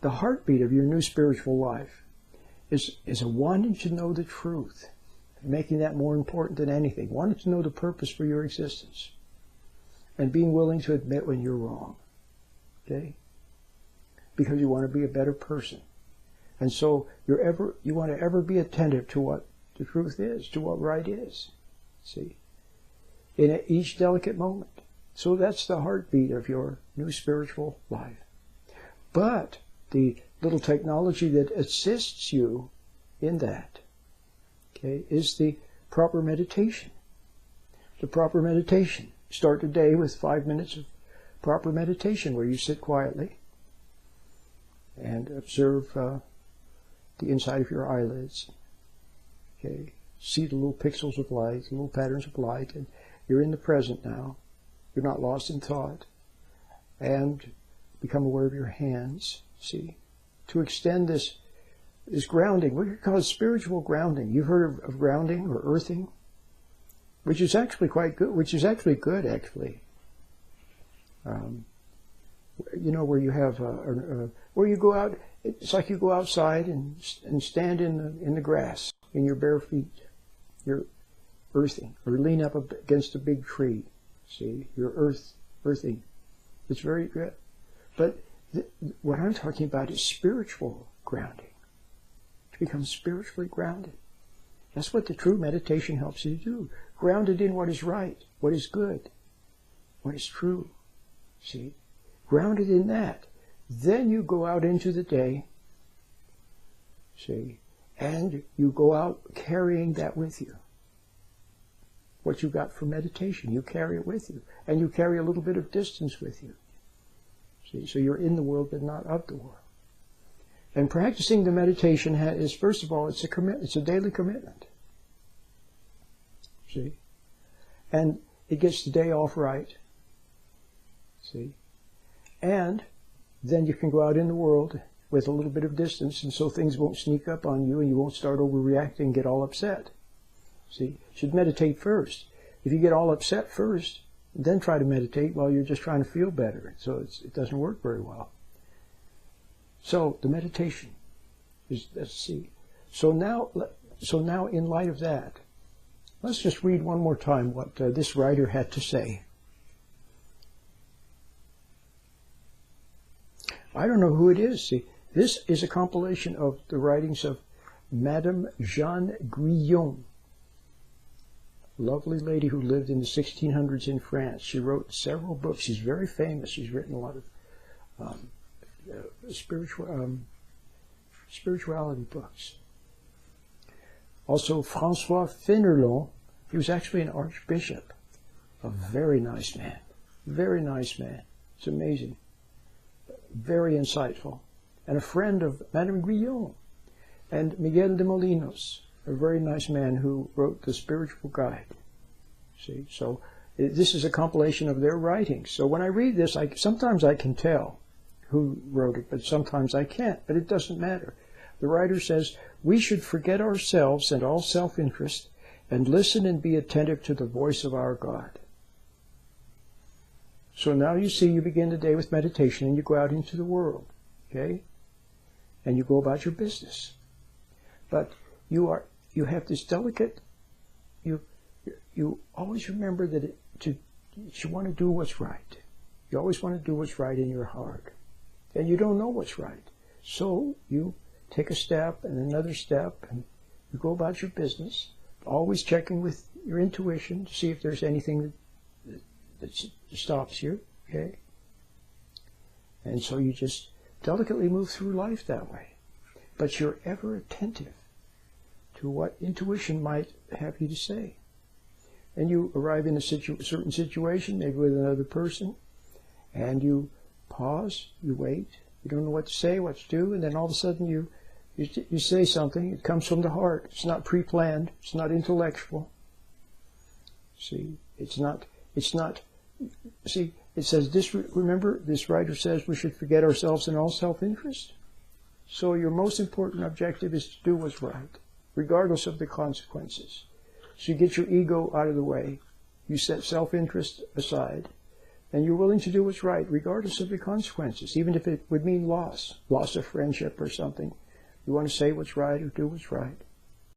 the heartbeat of your new spiritual life is a wanting to know the truth, making that more important than anything, wanting to know the purpose for your existence, and being willing to admit when you're wrong, okay? Because you want to be a better person. And so you want to ever be attentive to what the truth is, to what right is, see, in each delicate moment. So that's the heartbeat of your new spiritual life. But the little technology that assists you in that, okay, is the proper meditation. The proper meditation. Start the day with 5 minutes of proper meditation where you sit quietly and observe the inside of your eyelids. Okay, see the little pixels of light, the little patterns of light, and you're in the present now. You're not lost in thought. And become aware of your hands, see, to extend this grounding, what you call spiritual grounding. You've heard of grounding or earthing, which is actually quite good, actually. You know, where you have, where you go out, it's like you go outside and stand in the grass, in your bare feet. You're earthing, or lean up against a big tree, see, you're earthing. It's very good. But what I'm talking about is spiritual grounding. To become spiritually grounded. That's what the true meditation helps you to do. Grounded in what is right, what is good, what is true. See? Grounded in that. Then you go out into the day, see, and you go out carrying that with you. What you got from meditation, you carry it with you. And you carry a little bit of distance with you. See, so you're in the world but not of the world. And practicing the meditation is, first of all, it's a daily commitment. See? And it gets the day off right. See? And then you can go out in the world with a little bit of distance, and so things won't sneak up on you and you won't start overreacting and get all upset. See? You should meditate first. If you get all upset first, then try to meditate while you're just trying to feel better. So it doesn't work very well. So the meditation is, let's see. So now in light of that, let's just read one more time what this writer had to say. I don't know who it is. See, this is a compilation of the writings of Madame Jeanne Guyon, lovely lady who lived in the 1600s in France. She wrote several books. She's very famous. She's written a lot of spirituality books. Also, François Fénelon, he was actually an archbishop. A very nice man. Very nice man. It's amazing. Very insightful. And a friend of Madame Guyon. And Miguel de Molinos, a very nice man who wrote the Spiritual Guide. See, so this is a compilation of their writings. So when I read this, sometimes I can tell who wrote it, but sometimes I can't. But it doesn't matter. The writer says, we should forget ourselves and all self-interest and listen and be attentive to the voice of our God. So now you see, you begin the day with meditation and you go out into the world, okay? And you go about your business. But you have this delicate, you always remember that you want to do what's right. You always want to do what's right in your heart. And you don't know what's right. So you take a step and another step and you go about your business, always checking with your intuition to see if there's anything that stops you, okay? And so you just delicately move through life that way. But you're ever attentive to what intuition might have you to say. And you arrive in a certain situation, maybe with another person, and you pause, you wait, you don't know what to say, what to do, and then all of a sudden you say something. It comes from the heart. It's not pre-planned. It's not intellectual. See, it's not, see, it says, remember, this writer says we should forget ourselves and all self-interest. So your most important objective is to do what's right, regardless of the consequences. So you get your ego out of the way. You set self-interest aside. and you're willing to do what's right, regardless of the consequences, even if it would mean loss of friendship or something. You want to say what's right or do what's right.